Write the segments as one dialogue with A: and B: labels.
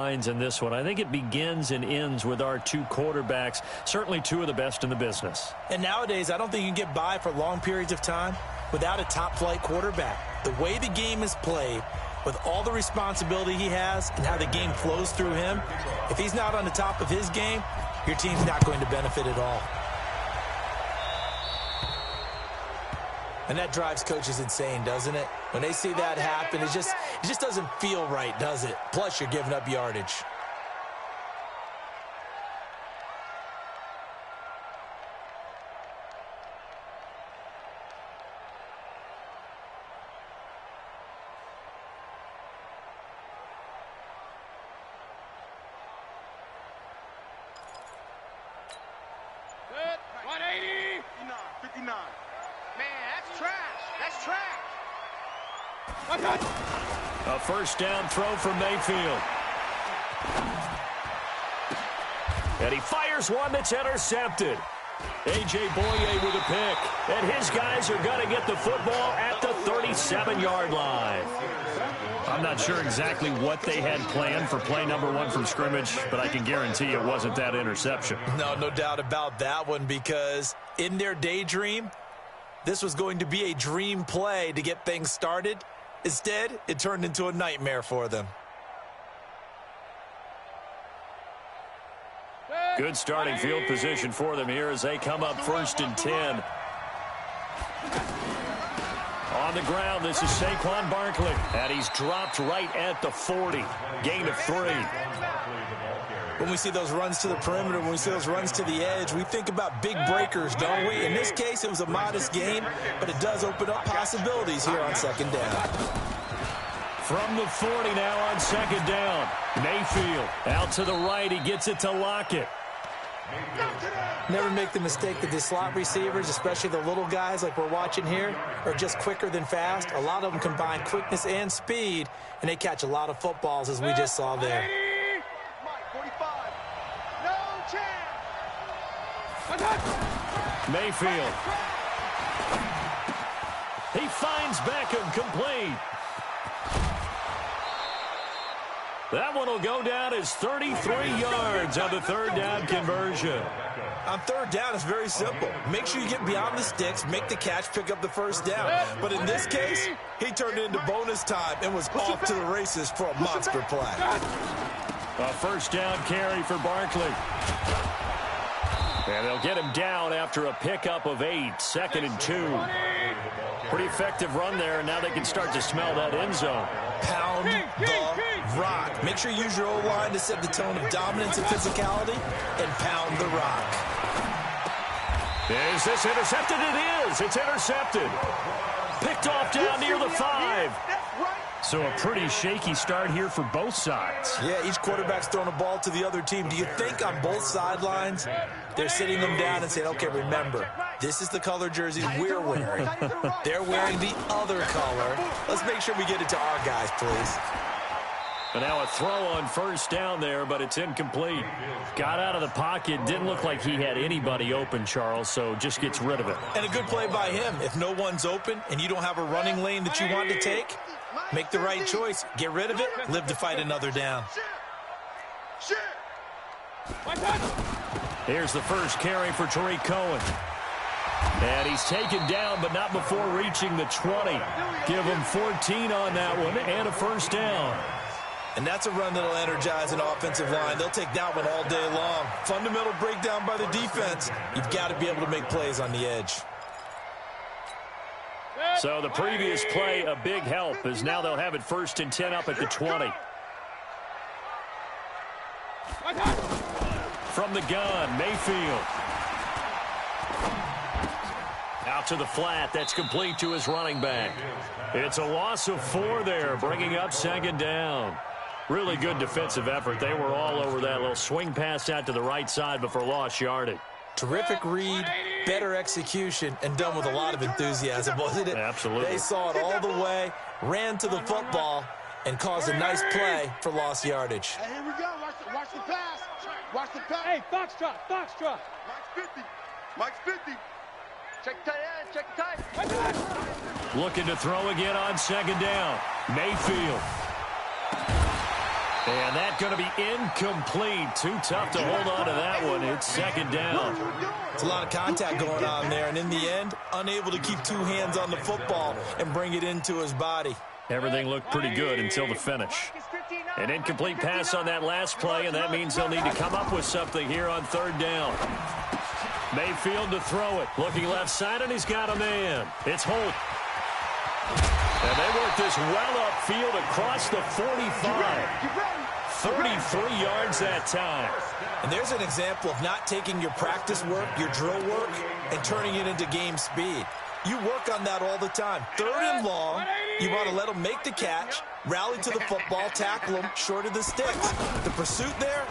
A: In this one, I think it begins and ends with our two quarterbacks, certainly two of the best in the business.
B: And nowadays, I don't think you can get by for long periods of time without a top-flight quarterback. The way the game is played, with all the responsibility he has and how the game flows through him, if he's not on the top of his game, your team's not going to benefit at all. And that drives coaches insane, doesn't it? When they see that happen, it just doesn't feel right, does it? Plus, you're giving up yardage.
C: Good. 180. 59. Man, that's trash. That's trash.
A: A first down throw for Mayfield. And he fires one that's intercepted. A.J. Boye with a pick. And his guys are going to get the football at the 37-yard line. I'm not sure exactly what they had planned for play number one from scrimmage, but I can guarantee it wasn't that interception.
B: No doubt about that one, because in their daydream, this was going to be a dream play to get things started. Instead, it turned into a nightmare for them.
A: Good starting field position for them here as they come up 1st and 10. On the ground, this is Saquon Barkley. And he's dropped right at the 40. Gain of 3.
B: When we see those runs to the perimeter, when we see those runs to the edge, we think about big breakers, don't we? In this case, it was a modest gain, but it does open up possibilities here on 2nd down.
A: From the 40 now on 2nd down. Mayfield out to the right. He gets it to Lockett.
B: Never make the mistake that the slot receivers, especially the little guys like we're watching here, are just quicker than fast. A lot of them combine quickness and speed, and they catch a lot of footballs, as we just saw there.
A: Mayfield. He finds Beckham complete. That one will go down as 33 yards on the 3rd down conversion.
B: On 3rd down, it's very simple. Make sure you get beyond the sticks, make the catch, pick up the 1st down. But in this case, he turned it into bonus time and was off to the races for a monster play.
A: A 1st down carry for Barkley. And they'll get him down after a pickup of 8, 2nd and 2. Pretty effective run there, and now they can start to smell that end zone.
B: Pound the rock. Make sure you use your O-line to set the tone of dominance and physicality, and pound the rock.
A: Is this intercepted? It is. It's intercepted. Picked off down near the 5. So a pretty shaky start here for both sides.
B: Yeah, each quarterback's throwing a ball to the other team. Do you think on both sidelines they're sitting them down and saying, okay, remember, this is the color jersey we're wearing. They're wearing the other color. Let's make sure we get it to our guys, please.
A: And now a throw on 1st down there, but it's incomplete. Got out of the pocket. Didn't look like he had anybody open, Charles, so just gets rid of it.
B: And a good play by him. If no one's open and you don't have a running lane that you want to take, make the right choice. Get rid of it. Live to fight another down.
A: Here's the first carry for Tariq Cohen. And he's taken down, but not before reaching the 20. Give him 14 on that one and a 1st down.
B: And that's a run that'll energize an offensive line. They'll take that one all day long. Fundamental breakdown by the defense. You've got to be able to make plays on the edge.
A: So the previous play, a big help, as now they'll have it 1st and 10 up at the 20. From the gun, Mayfield. Out to the flat. That's complete to his running back. It's a loss of 4 there, bringing up 2nd down. Really good defensive effort. They were all over that little swing pass out to the right side before lost yardage.
B: Terrific read, better execution, and done with a lot of enthusiasm, wasn't it?
A: Absolutely.
B: They saw it all the way, ran to the football, and caused a nice play for lost yardage.
C: Hey, here we go. Watch the pass. Watch the pass. Hey, Foxtrot. Mike's 50. Mike's 50. Check the tight end. Check the tight.
A: Looking to throw again on 2nd down. Mayfield. And that's going to be incomplete. Too tough to hold on to that one. It's second down.
B: It's a lot of contact going on there, and in the end, unable to keep two hands on the football and bring it into his body.
A: Everything looked pretty good until the finish. An incomplete pass on that last play, and that means they'll need to come up with something here on third down. Mayfield to throw it. Looking left side, and he's got a man. It's Holt. And they work this well upfield across the 45. 33 yards that time.
B: And there's an example of not taking your practice work, your drill work, and turning it into game speed. You work on that all the time. Third and long, you want to let them make the catch, rally to the football, tackle them short of the sticks. The pursuit there,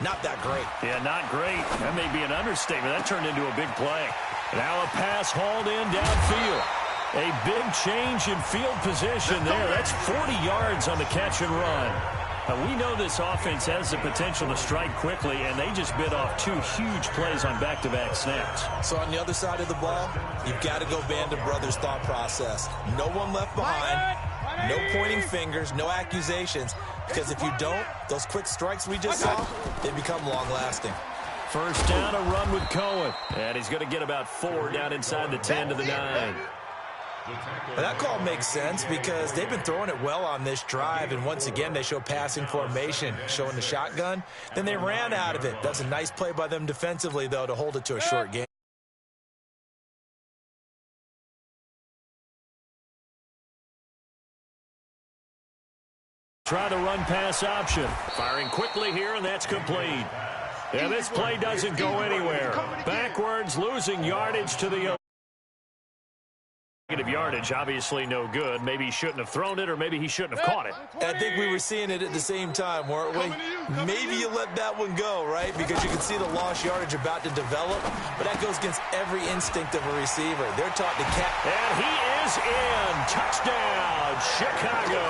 B: not that great.
A: Yeah, not great. That may be an understatement. That turned into a big play. Now a pass hauled in downfield. A big change in field position there. That's 40 yards on the catch and run. We know this offense has the potential to strike quickly, and they just bit off two huge plays on back-to-back snaps.
B: So on the other side of the ball, you've got to go Band of Brothers thought process. No one left behind, no pointing fingers, no accusations, because if you don't, those quick strikes we just saw, they become long-lasting.
A: First down, a run with Cohen, and he's going to get about 4 down inside the 10 to the 9.
B: Well, that call makes sense because they've been throwing it well on this drive, and once again they show passing formation, showing the shotgun. Then they ran out of it. That's a nice play by them defensively, though, to hold it to a short game.
A: Try the run-pass option. Firing quickly here, and that's complete. And this play doesn't go anywhere. Backwards, losing yardage to the negative yardage, obviously no good. Maybe he shouldn't have thrown it, or maybe he shouldn't have caught it.
B: I think we were seeing it at the same time, weren't we? Maybe you let that one go, right? Because you can see the lost yardage about to develop, but that goes against every instinct of a receiver. They're taught to catch.
A: And he is in. Touchdown, Chicago.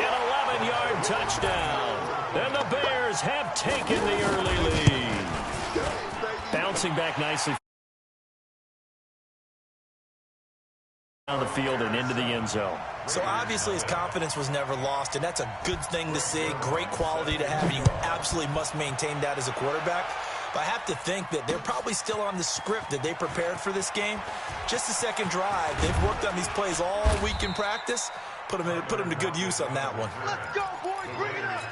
A: An 11-yard touchdown. And the Bears have taken the early lead. Bouncing back nicely down the field and into the end zone.
B: So obviously his confidence was never lost, and that's a good thing to see, great quality to have. You absolutely must maintain that as a quarterback. But I have to think that they're probably still on the script that they prepared for this game. Just the second drive. They've worked on these plays all week in practice. Put them to good use on that one.
C: Let's go, boys. Bring it up.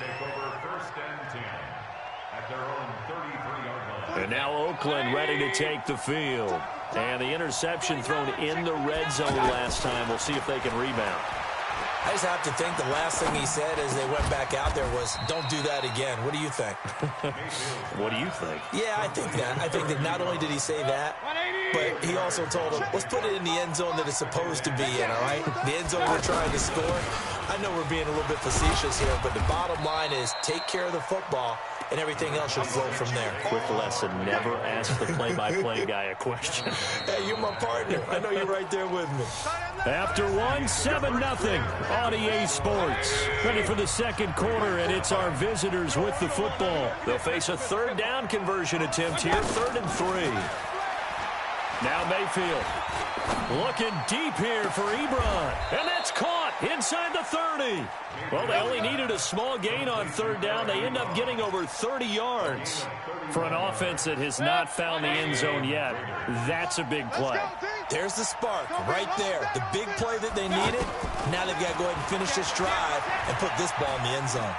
A: And now Oakland ready to take the field. And the interception thrown in the red zone last time. We'll see if they can rebound.
B: I just have to think the last thing he said as they went back out there was, don't do that again. What do you think?
A: What do you think?
B: Yeah, I think that. I think that not only did he say that, but he also told them, let's put it in the end zone that it's supposed to be in, all right? The end zone we're trying to score. I know we're being a little bit facetious here, but the bottom line is take care of the football, and everything else should flow from there.
A: Quick lesson, never ask the play-by-play guy a question.
B: Hey, you're my partner. I know you're right there with me.
A: After one, 7-0 on EA Sports. Ready for the second quarter, and it's our visitors with the football. They'll face a third down conversion attempt here, 3rd and 3. Now Mayfield looking deep here for Ebron, and that's caught inside the 30. Well, they only needed a small gain on third down. They end up getting over 30 yards. For an offense that has not found the end zone yet, that's a big play.
B: There's the spark right there. The big play that they needed. Now they've got to go ahead and finish this drive and put this ball in the end zone.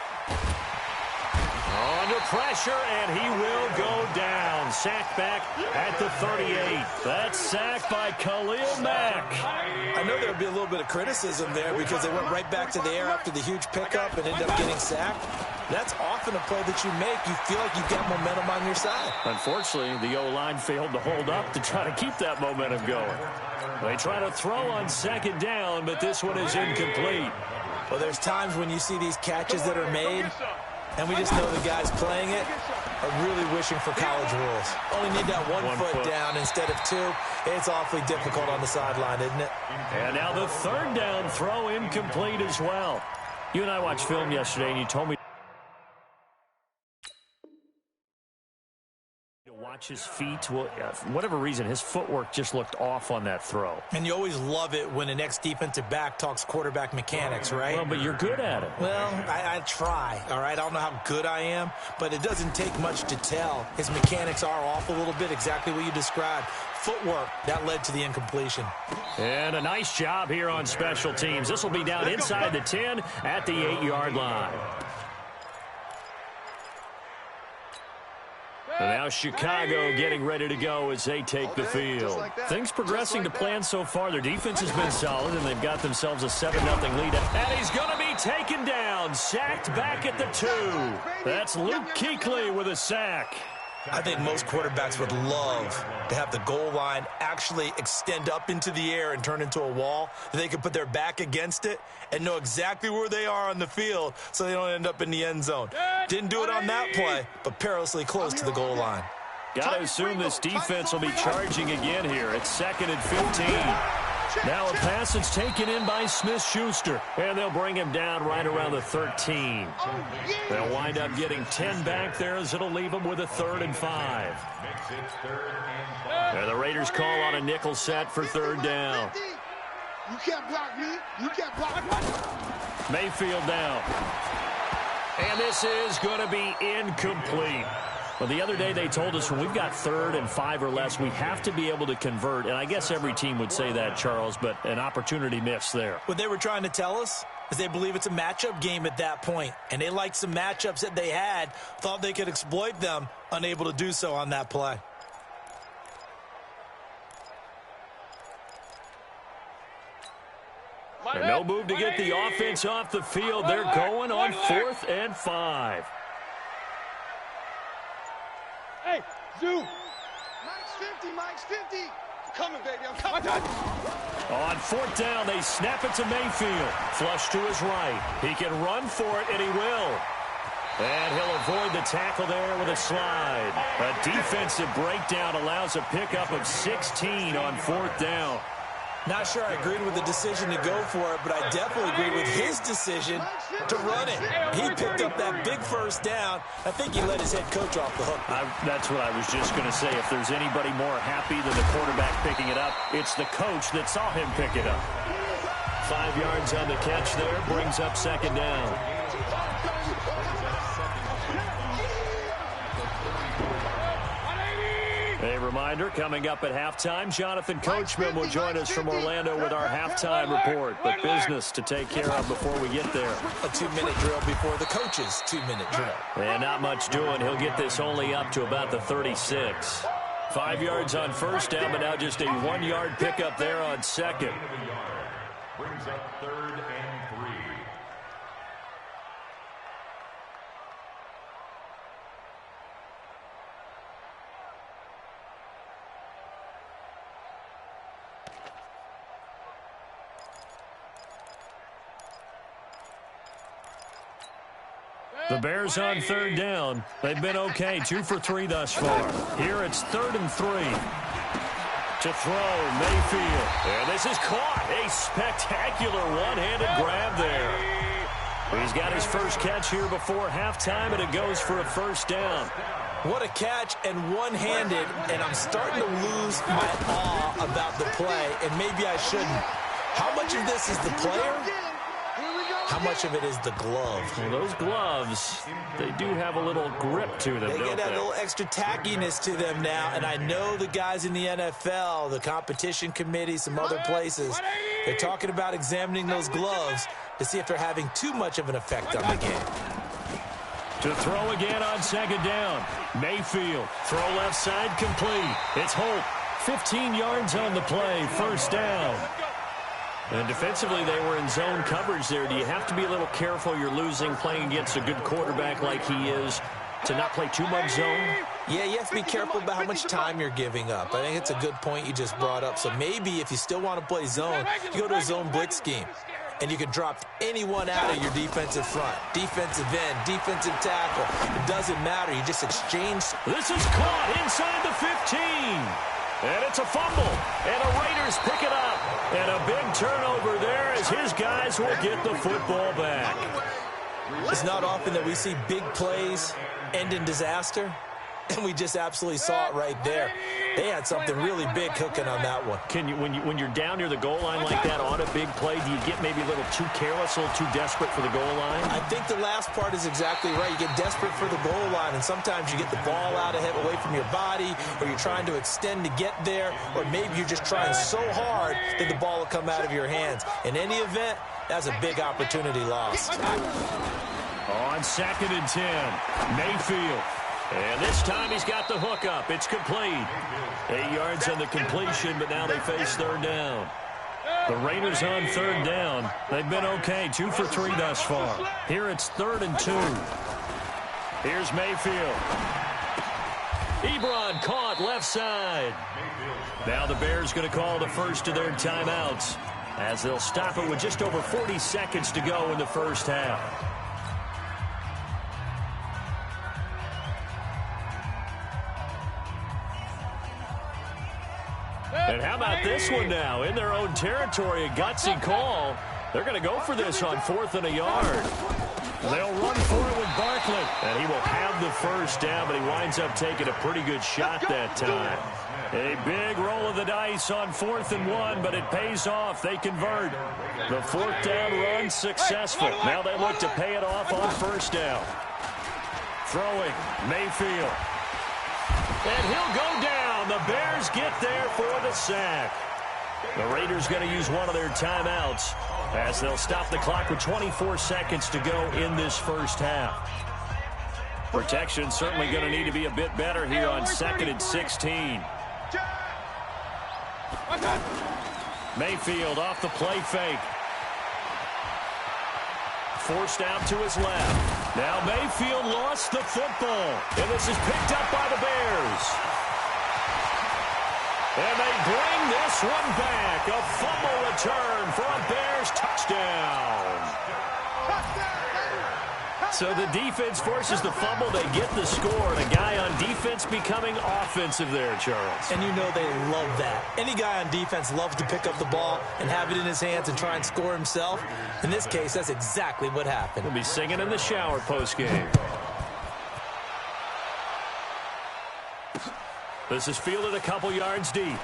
A: Under pressure, and he will go down. Sacked back at the 38. That's sacked by Khalil Mack.
B: I know there'll be a little bit of criticism there because they went right back to the air after the huge pickup and ended up getting sacked. That's often a play that you make. You feel like you've got momentum on your side.
A: Unfortunately, the O-line failed to hold up to try to keep that momentum going. They try to throw on second down, but this one is incomplete.
B: Well, there's times when you see these catches that are made, and we just know the guys playing it are really wishing for college rules. Only need that one foot down instead of 2. It's awfully difficult on the sideline, isn't it?
A: And now the third down throw incomplete as well. You and I watched film yesterday, and you told me watch his feet. Well, for whatever reason, his footwork just looked off on that throw.
B: And you always love it when an ex-defensive back talks quarterback mechanics, right?
A: Well, but you're good at it.
B: Well, I try, all right? I don't know how good I am, but it doesn't take much to tell. His mechanics are off a little bit, exactly what you described. Footwork, that led to the incompletion.
A: And a nice job here on special teams. This will be down inside the 10 at the 8-yard line. And now Chicago getting ready to go as they take the field. Things progressing to plan so far. Their defense has been solid, and they've got themselves a 7-0 lead. And he's going to be taken down, sacked back at the 2. That's Luke Kuechly with a sack.
B: I think most quarterbacks would love to have the goal line actually extend up into the air and turn into a wall. They can put their back against it and know exactly where they are on the field so they don't end up in the end zone. Didn't do it on that play, but perilously close to the goal line.
A: Got to assume this defense will be charging again here. It's 2nd and 15. Now a pass that's taken in by Smith-Schuster, and they'll bring him down right around the 13. They'll wind up getting 10 back there as it'll leave them with a 3rd and 5. And the Raiders call on a nickel set for 3rd down.
C: You can't block me. You can't block me.
A: Mayfield down. And this is going to be incomplete. Well, the other day they told us when we've got 3rd and 5 or less, we have to be able to convert. And I guess every team would say that, Charles, but an opportunity missed there.
B: What they were trying to tell us is they believe it's a matchup game at that point. And they liked some matchups that they had, thought they could exploit them, unable to do so on that play.
A: And no move to get the offense off the field. They're going on 4th and 5.
C: Hey, Zoo. Mike's 50, Mike's 50. I'm coming, baby, I'm coming.
A: On 4th down, they snap it to Mayfield. Flush to his right. He can run for it, and he will. And he'll avoid the tackle there with a slide. A defensive breakdown allows a pickup of 16 on 4th down.
B: Not sure I agreed with the decision to go for it, but I definitely agreed with his decision to run it. He picked up that big 1st down. I think he let his head coach off the hook.
A: That's what I was just going to say. If there's anybody more happy than the quarterback picking it up, it's the coach that saw him pick it up. 5 yards on the catch there, brings up 2nd down. A reminder, coming up at halftime, Jonathan Coachman will join us from Orlando with our halftime report. But business to take care of before we get there.
B: A 2-minute drill before the coach's 2-minute drill.
A: And not much doing. He'll get this only up to about the 36. 5 yards on 1st down, but now just a 1-yard pickup there on 2nd.
D: Brings up 3rd and 3.
A: The Bears on 3rd down. They've been okay, 2 for 3 thus far. Here it's 3rd and 3. To throw, Mayfield. And this is caught. A spectacular one-handed grab there. He's got his first catch here before halftime, and it goes for a 1st down.
B: What a catch, and one-handed, and I'm starting to lose my awe about the play, and maybe I shouldn't. How much of this is the player? How much of it is the glove?
A: Well, those gloves, they do have a little grip to them,
B: They
A: don't
B: get that
A: they?
B: little extra tackiness to them now, and I know the guys in the NFL, the competition committee, some other places, they're talking about examining those gloves to see if they're having too much of an effect on the game.
A: To throw again on 2nd down. Mayfield, throw left side complete. It's Holt, 15 yards on the play, 1st down. And defensively, they were in zone coverage there. Do you have to be a little careful? You're losing, playing against a good quarterback like he is, to not play too much zone?
B: Yeah, you have to be careful about how much time you're giving up. I think it's a good point you just brought up. So maybe if you still want to play zone, you go to a zone blitz scheme. And you can drop anyone out of your defensive front. Defensive end, defensive tackle. It doesn't matter. You just exchange.
A: This is caught inside the 15. And it's a fumble. And the Raiders pick it up. And a big turnover there as his guys will get the football back.
B: It's not often that we see big plays end in disaster. And we just absolutely saw it right there. They had something really big cooking on that one.
A: When you're down near the goal line like that on a big play, do you get maybe a little too careless, a little too desperate for the goal line?
B: I think the last part is exactly right. You get desperate for the goal line, and sometimes you get the ball out ahead, away from your body, or you're trying to extend to get there, or maybe you're just trying so hard that the ball will come out of your hands. In any event, that's a big opportunity lost.
A: On 2nd and 10, Mayfield. And this time he's got the hook up. It's complete. 8 yards on the completion, but now they face 3rd down. The Raiders on 3rd down. They've been okay, 2 for 3 thus far. Here it's 3rd and 2. Here's Mayfield. Ebron caught left side. Now the Bears going to call the first of their timeouts as they'll stop it with just over 40 seconds to go in the first half. And how about this one now? In their own territory, a gutsy call. They're going to go for this on 4th and a yard. They'll run for it with Barkley. And he will have the first down, but he winds up taking a pretty good shot that time. A big roll of the dice on 4th and 1, but it pays off. They convert. The 4th down run successful. Now they look to pay it off on 1st down. Throwing, Mayfield. And he'll go down. The Bears get there for the sack. The Raiders going to use one of their timeouts as they'll stop the clock with 24 seconds to go in this first half. Protection certainly going to need to be a bit better here on 2nd and 16. Mayfield off the play fake. Forced out to his left. Now Mayfield lost the football. And this is picked up by the Bears. And they bring this one back. A fumble return for a Bears touchdown. So the defense forces the fumble. They get the score. And a guy on defense becoming offensive there, Charles.
B: And you know they love that. Any guy on defense loves to pick up the ball and have it in his hands and try and score himself. In this case, that's exactly what happened.
A: We'll be singing in the shower postgame. This is fielded a couple yards deep.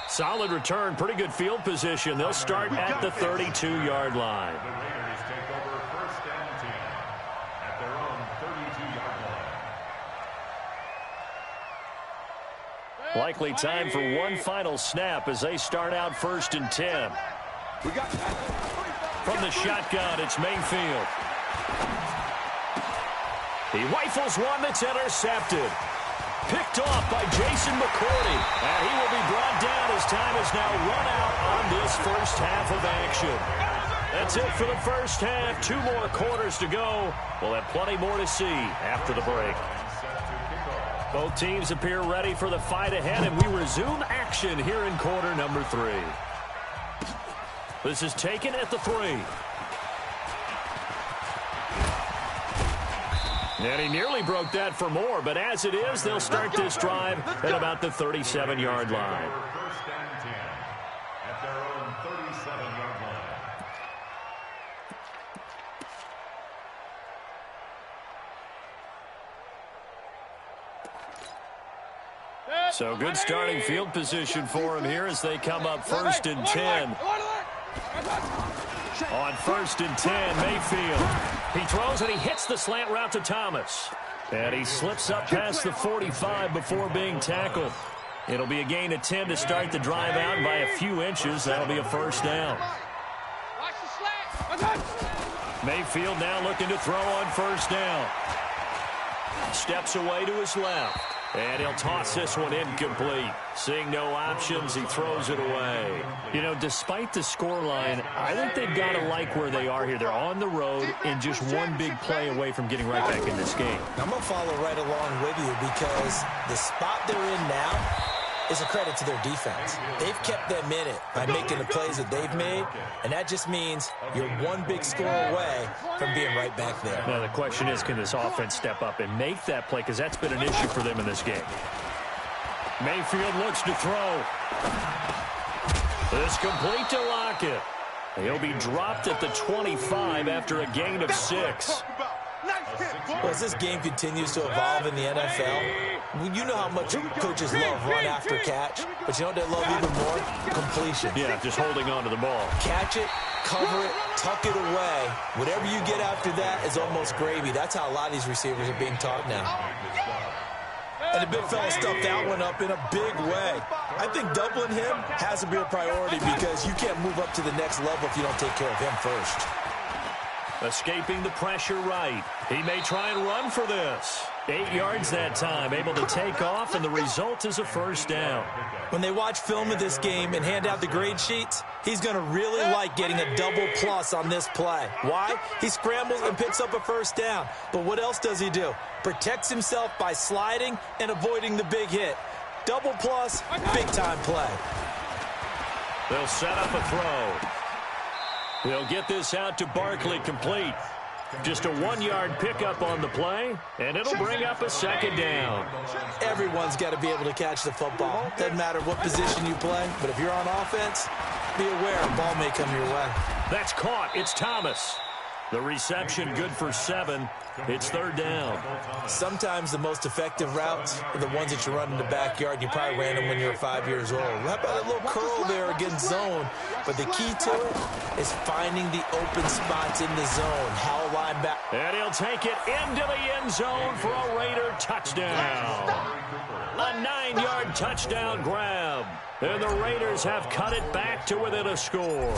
A: Solid return, pretty good field position. They'll start at the 32-yard line.
D: The Raiders take over 1st and 10 at their own 32-yard line.
A: Likely time for one final snap as they start out 1st and 10. From the shotgun, it's Mayfield. He rifles one that's intercepted. Picked off by Jason McCourty. And he will be brought down as time is now run out on this first half of action. That's it for the first half. 2 more quarters to go. We'll have plenty more to see after the break. Both teams appear ready for the fight ahead, and we resume action here in quarter number 3. This is taken at the 3. And he nearly broke that for more, but as it is, they'll start this drive at about the 37-yard line.
D: 1st and 10 at their own 37-yard line.
A: So good starting field position for him here as they come up 1st and 10. On 1st and 10, Mayfield. He throws and he hits the slant route to Thomas. And he slips up past the 45 before being tackled. It'll be a gain of 10 to start the drive out by a few inches. That'll be a 1st down. Mayfield now looking to throw on 1st down. Steps away to his left. And he'll toss this one incomplete. Seeing no options, he throws it away. You know, despite the scoreline, I think they've got to like where they are here. They're on the road and just one big play away from getting right back in this game.
B: I'm going to follow right along with you because the spot they're in now is a credit to their defense. They've kept them in it by making the plays that they've made, and that just means you're one big score away from being right back there.
A: Now, the question is, can this offense step up and make that play? Because that's been an issue for them in this game. Mayfield looks to throw. This complete to Lockett. He'll be dropped at the 25 after a gain of 6.
B: Well, as this game continues to evolve in the NFL, you know how much coaches love run after catch, but you know what they love even more? Completion.
A: Yeah, just holding on to the ball.
B: Catch it, cover it, tuck it away. Whatever you get after that is almost gravy. That's how a lot of these receivers are being taught now. And the big fella stuffed that one up in a big way. I think doubling him has to be a priority because you can't move up to the next level if you don't take care of him first.
A: Escaping the pressure right. He may try and run for this. 8 yards that time, able to take off, and the result is a first down.
B: When they watch film of this game and hand out the grade sheets, he's going to really like getting a double plus on this play. Why? He scrambles and picks up a first down. But what else does he do? Protects himself by sliding and avoiding the big hit. Double plus, big-time play.
A: They'll set up a throw. They'll get this out to Barkley, complete. Just a 1-yard pickup on the play, and it'll bring up a second down.
B: Everyone's got to be able to catch the football. Doesn't matter what position you play, but if you're on offense, be aware a ball may come your way.
A: That's caught. It's Thomas. The reception good for 7. It's third down.
B: Sometimes the most effective routes are the ones that you run in the backyard. You probably ran them when you were 5 years old. How about a little curl there against zone? But the key to it is finding the open spots in the zone. How a linebacker.
A: And he'll take it into the end zone for a Raider touchdown. A 9-yard touchdown grab. And the Raiders have cut it back to within a score.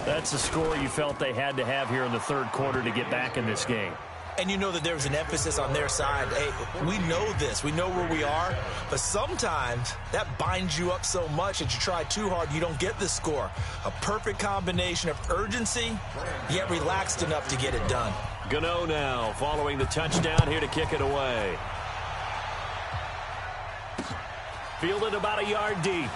A: That's the score you felt they had to have here in the third quarter to get back in this game.
B: And you know that there was an emphasis on their side. Hey, we know this. We know where we are. But sometimes that binds you up so much that you try too hard, you don't get the score. A perfect combination of urgency, yet relaxed enough to get it done.
A: Gano now following the touchdown here to kick it away. Fielded about a yard deep.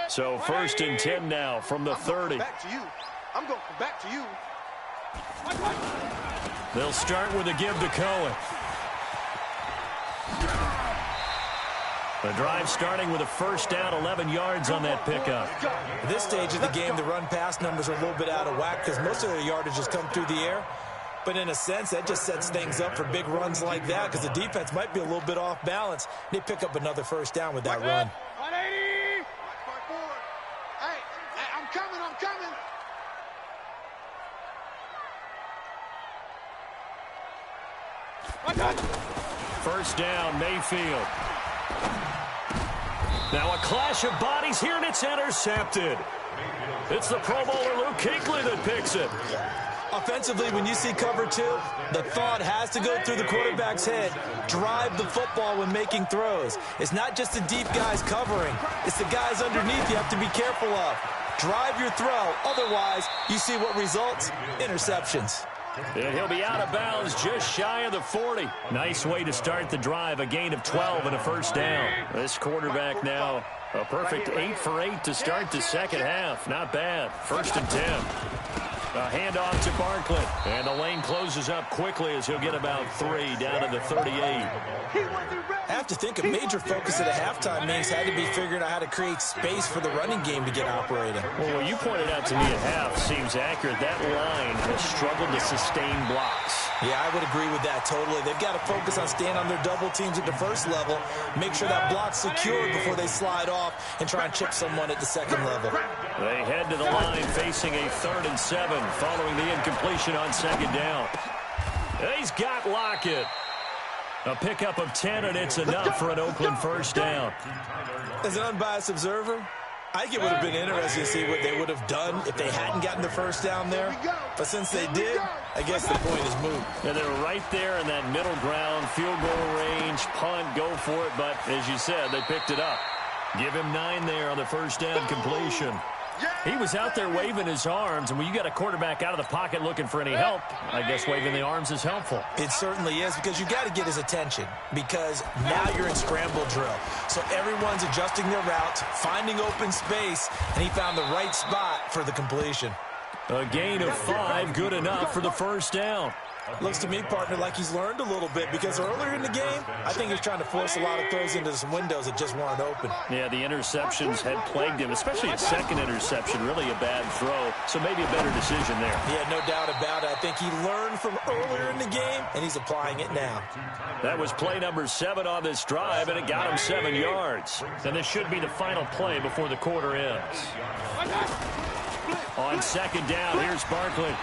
A: So first and 10 now from the 30.
C: Back to you. I'm going back to you.
A: They'll start with a give to Cohen. The drive starting with a first down, 11 yards on that pickup.
B: At this stage of the game, the run-pass numbers are a little bit out of whack because most of their yardage has come through the air. But in a sense, that just sets things up for big runs like that because the defense might be a little bit off balance. They pick up another first down with that run.
C: 180. Hey, I'm coming.
A: First down, Mayfield. Now a clash of bodies here, and it's intercepted. It's the Pro Bowler Luke Kuechly that picks it.
B: Offensively, when you see cover 2, the thought has to go through the quarterback's head. Drive the football when making throws. It's not just the deep guys covering. It's the guys underneath you have to be careful of. Drive your throw. Otherwise, you see what results? Interceptions.
A: And he'll be out of bounds just shy of the 40. Nice way to start the drive. A gain of 12 and a first down. This quarterback now a perfect 8 for 8 to start the second half. Not bad. First and 10. A handoff to Barkley. And the lane closes up quickly as he'll get about 3 down to the 38.
B: I have to think a major focus at a halftime means had to be figuring out how to create space for the running game to get operating.
A: Well, what you pointed out to me at half seems accurate. That line has struggled to sustain blocks.
B: Yeah, I would agree with that totally. They've got to focus on staying on their double teams at the first level, make sure that block's secured before they slide off and try and chip someone at the second level.
A: They head to the line facing a 3rd and 7 following the incompletion on second down. He's got Lockett. A pickup of 10, and it's enough for an Oakland first down.
B: As an unbiased observer, I think it would have been interesting to see what they would have done if they hadn't gotten the first down there. But since they did, I guess the point is moot.
A: And they're right there in that middle ground, field goal range, punt, go for it. But as you said, they picked it up. Give him 9 there on the first down completion. He was out there waving his arms, and when you got a quarterback out of the pocket looking for any help, I guess waving the arms is helpful.
B: It certainly is, because you got to get his attention, because now you're in scramble drill. So everyone's adjusting their routes, finding open space, and he found the right spot for the completion.
A: A gain of 5, good enough for the first down.
B: Looks to me, partner, like he's learned a little bit because earlier in the game, I think he's trying to force a lot of throws into some windows that just weren't open.
A: Yeah, the interceptions had plagued him, especially a second interception, really a bad throw. So maybe a better decision there.
B: Yeah, no doubt about it. I think he learned from earlier in the game, and he's applying it now.
A: That was play number 7 on this drive, and it got him 7 yards. And this should be the final play before the quarter ends. On second down, here's Barkley.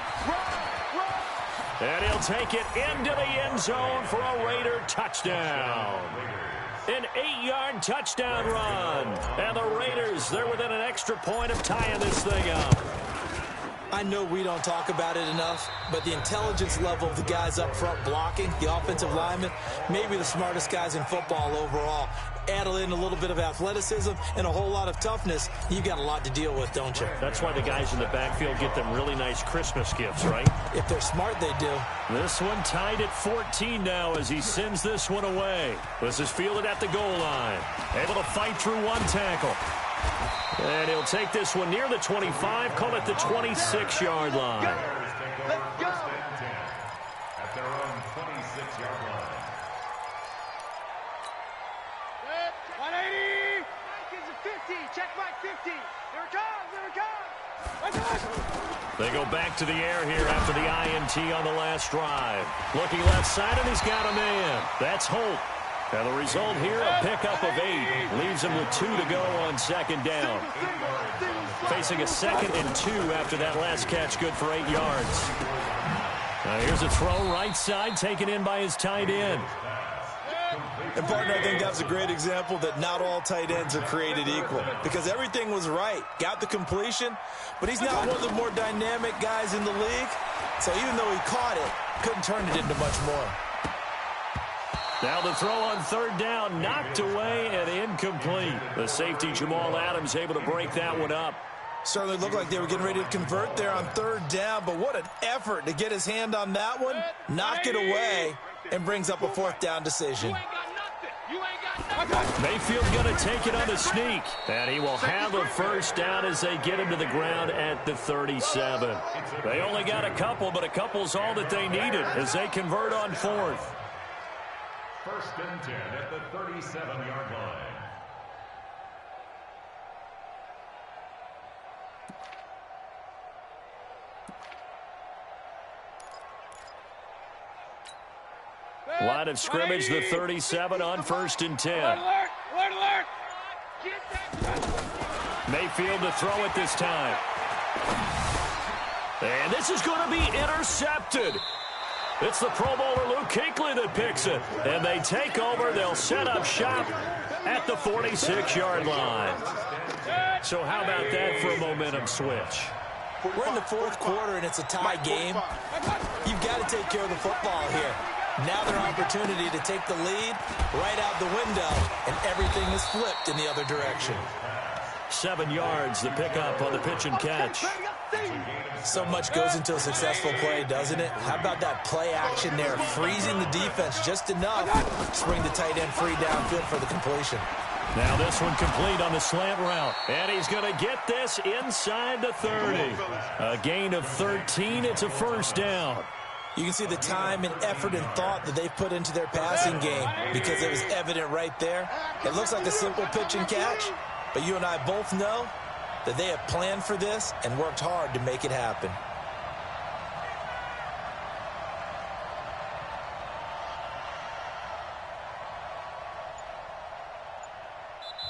A: And he'll take it into the end zone for a Raider touchdown. An 8-yard touchdown run. And the Raiders, they're within an extra point of tying this thing up.
B: I know we don't talk about it enough, but the intelligence level of the guys up front blocking, the offensive linemen, maybe the smartest guys in football overall. Add in a little bit of athleticism and a whole lot of toughness, you've got a lot to deal with, don't you?
A: That's why the guys in the backfield get them really nice Christmas gifts, right?
B: If they're smart, they do.
A: This one tied at 14 now as he sends this one away. This is fielded at the goal line. Able to fight through one tackle. And he'll take this one near the 25, call it the 26-yard line.
D: Let's go. At their own 26-yard line.
C: 180. Gives it 50. Check back 50. Here it comes. Here it comes.
A: They go back to the air here after the INT on the last drive. Looking left side, and he's got a man. That's Holt. And the result here, a pickup of 8. Leaves him with 2 to go on second down. Facing a 2nd and 2 after that last catch, good for 8 yards. Now here's a throw right side, taken in by his tight end.
B: And, partner, I think that's a great example that not all tight ends are created equal because everything was right. Got the completion, but he's not one of the more dynamic guys in the league. So even though he caught it, couldn't turn it into much more.
A: Now the throw on third down, knocked away and incomplete. The safety, Jamal Adams, able to break that one up.
B: Certainly looked like they were getting ready to convert there on third down, but what an effort to get his hand on that one, knock it away, and brings up a 4th down decision.
A: Mayfield going to take it on the sneak, and he will have a first down as they get him to the ground at the 37. They only got a couple, but a couple's all that they needed as they convert on 4th.
D: 1st and 10 at the 37-yard line.
A: Line of scrimmage, the 37 on 1st and 10.
C: Alert!
A: Mayfield to throw it this time. And this is going to be intercepted. It's the Pro Bowler Luke Kuechly that picks it. And they take over. They'll set up shop at the 46-yard line. So how about that for a momentum switch?
B: We're in the 4th quarter, and it's a tie game. You've got to take care of the football here. Now their opportunity to take the lead right out the window, and everything is flipped in the other direction.
A: 7 yards, the pickup on the pitch and catch.
B: So much goes into a successful play, doesn't it? How about that play action there, freezing the defense just enough to bring the tight end free downfield for the completion.
A: Now this one complete on the slant route. And he's going to get this inside the 30. A gain of 13. It's a first down.
B: You can see the time and effort and thought that they've put into their passing game because it was evident right there. It looks like a simple pitch and catch, but you and I both know that they have planned for this and worked hard to make it happen.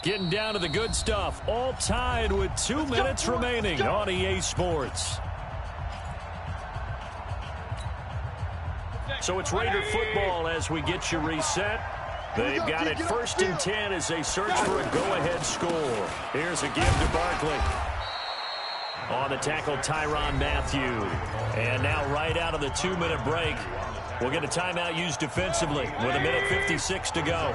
A: Getting down to the good stuff. All tied with 2 minutes remaining on EA Sports. So it's Raider football as we get you reset. They've got it 1st and 10 as they search for a go-ahead score. Here's a give to Barkley. On the tackle, Tyrann Mathieu. And now right out of the 2-minute break, we'll get a timeout used defensively with 1:56 to go.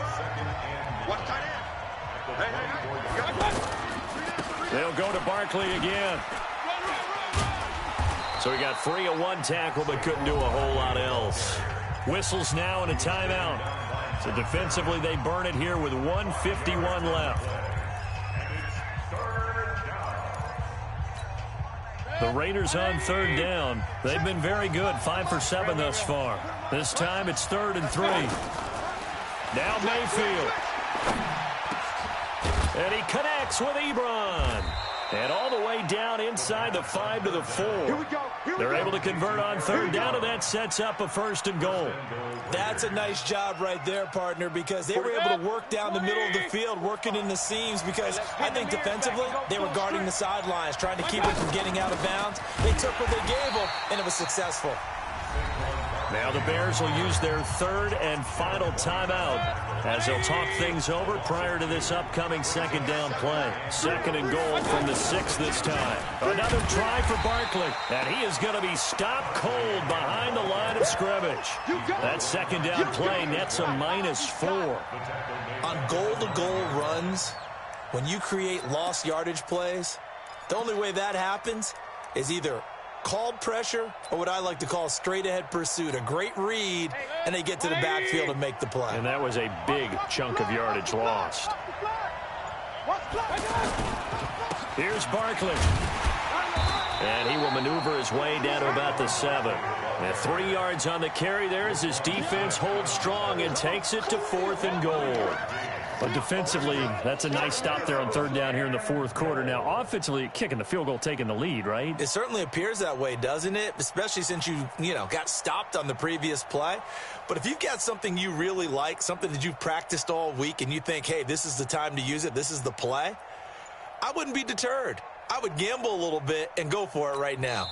A: They'll go to Barkley again. So he got free of one tackle but couldn't do a whole lot else. Whistles now and a timeout. So defensively, they burn it here with 1:51 left. The Raiders on third down. They've been very good, 5 for 7 thus far. This time it's 3rd and 3. Now Mayfield. And he connects with Ebron. And all the way down inside the 5 to the 4. They're able to convert on third down, and that sets up a 1st and goal.
B: That's a nice job right there, partner, because they were able to work down the middle of the field, working in the seams, because I think defensively they were guarding the sidelines, trying to keep it from getting out of bounds. They took what they gave them, and it was successful.
A: Now the Bears will use their 3rd and final timeout as they'll talk things over prior to this upcoming 2nd down play. 2nd and goal from the 6 this time. Another try for Barkley, and he is going to be stopped cold behind the line of scrimmage. That 2nd down play nets a -4.
B: On goal-to-goal runs, when you create lost yardage plays, the only way that happens is either called pressure or what I like to call straight-ahead pursuit, a great read, and they get to the backfield and make the play.
A: And that was a big chunk of yardage lost. Here's Barkley. And he will maneuver his way down to about the 7. And 3 yards on the carry there as his defense holds strong and takes it to 4th and goal. But defensively, that's a nice stop there on third down here in the 4th quarter. Now, offensively, kicking the field goal, taking the lead, right?
B: It certainly appears that way, doesn't it? Especially since you got stopped on the previous play. But if you've got something you really like, something that you've practiced all week, and you think, hey, this is the time to use it, this is the play, I wouldn't be deterred. I would gamble a little bit and go for it right now.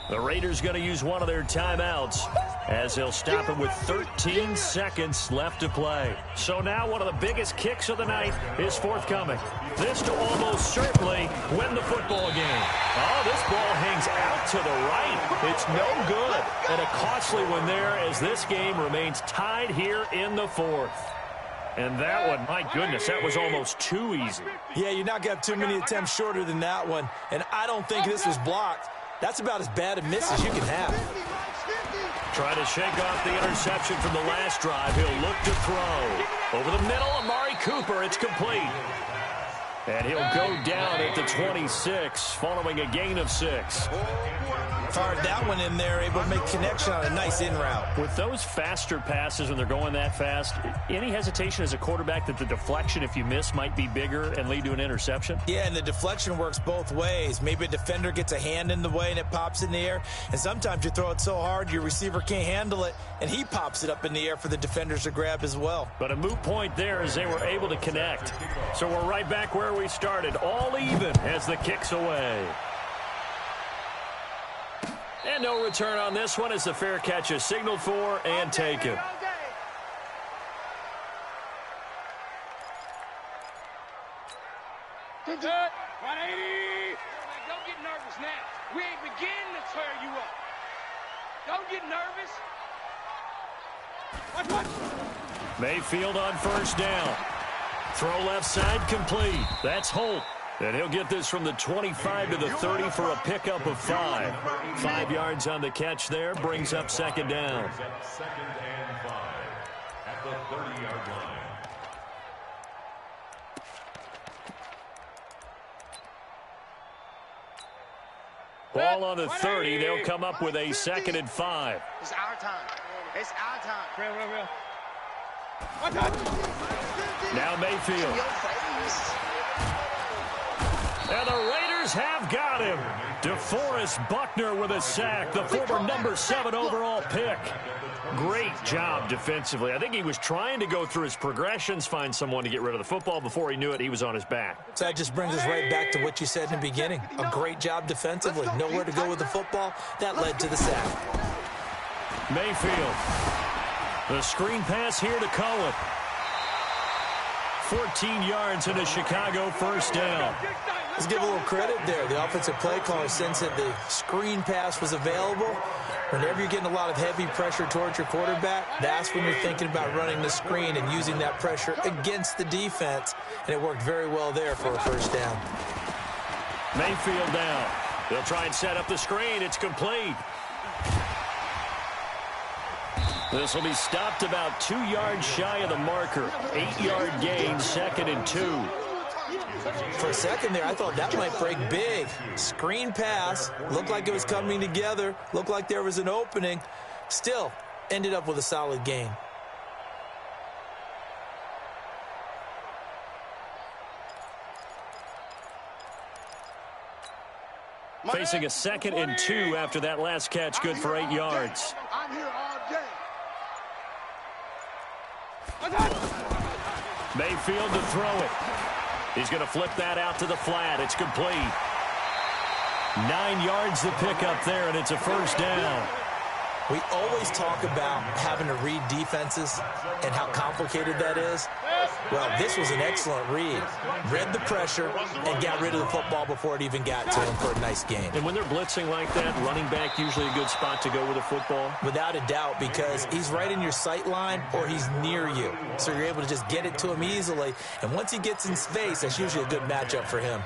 A: The Raiders going to use one of their timeouts as they'll stop it with 13 seconds left to play. So now one of the biggest kicks of the night is forthcoming. This to almost certainly win the football game. Oh, this ball hangs out to the right. It's no good. And a costly one there as this game remains tied here in the 4th. And that one, my goodness, that was almost too easy.
B: Yeah, you're not going to have too many attempts shorter than that one. And I don't think this was blocked. That's about as bad a miss as you can have.
A: Trying to shake off the interception from the last drive. He'll look to throw. Over the middle, Amari Cooper. It's complete. And he'll go down at the 26 following a gain of 6.
B: Fired that one in there, able to make connection on a nice in route.
A: With those faster passes when they're going that fast, any hesitation as a quarterback that the deflection, if you miss, might be bigger and lead to an interception?
B: Yeah, and the deflection works both ways. Maybe a defender gets a hand in the way and it pops in the air. And sometimes you throw it so hard your receiver can't handle it, and he pops it up in the air for the defenders to grab as well.
A: But a moot point there as they were able to connect. So we're right back where we started, all even as the kick's away. And no return on this one as the fair catch is signaled for and taken.
C: Good. 180. Don't get nervous now. We ain't beginning to tear you up. Don't get nervous. Watch.
A: Mayfield on 1st down. Throw left side complete. That's Holt. And he'll get this from the 25 to the 30 for a pickup of 5. 5 yards on the catch there, brings up 2nd down.
D: 2nd and 5 at the 30-yard line.
A: Ball on the 30. They'll come up with a 2nd and 5.
C: It's our time. It's our time. Real.
A: Now Mayfield. And the Raiders have got him. DeForest Buckner with a sack, the former number 7 overall pick. Great job defensively. I think he was trying to go through his progressions, find someone to get rid of the football. Before he knew it, he was on his back.
B: So that just brings us right back to what you said in the beginning. A great job defensively. Nowhere to go with the football. That led to the sack.
A: Mayfield. The screen pass here to Cohen. 14 yards and a Chicago 1st down.
B: Let's give a little credit there. The offensive play caller sensed that the screen pass was available. Whenever you're getting a lot of heavy pressure towards your quarterback, that's when you're thinking about running the screen and using that pressure against the defense. And it worked very well there for a 1st down.
A: Mayfield down. They'll try and set up the screen. It's complete. This will be stopped about 2 yards shy of the marker. 8-yard gain, 2nd and 2.
B: For a second there, I thought that might break big. Screen pass. Looked like it was coming together. Looked like there was an opening. Still, ended up with a solid gain.
A: Facing a 2nd and 2 after that last catch, good for 8 yards.
C: I'm here all day.
A: Mayfield to throw it. He's going to flip that out to the flat. It's complete. 9 yards to pick up there, and it's a first down.
B: We always talk about having to read defenses and how complicated that is. Well, this was an excellent read. Read the pressure and got rid of the football before it even got to him for a nice gain.
A: And when they're blitzing like that, running back usually a good spot to go with a football?
B: Without a doubt, because he's right in your sight line or he's near you. So you're able to just get it to him easily. And once he gets in space, that's usually a good matchup for him.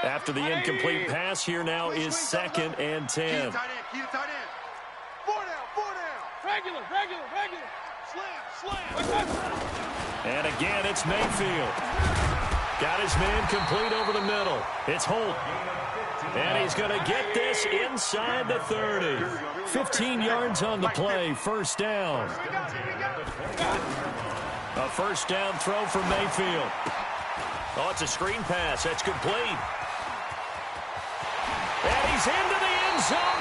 A: After the incomplete pass, here now is 2nd and 10.
C: Regular. Slam.
A: And again, it's Mayfield. Got his man complete over the middle. It's Holt. And he's going to get this inside the 30. 15 yards on the play, first down. A first down throw for Mayfield. Oh, it's a screen pass. That's complete. And he's into the end zone.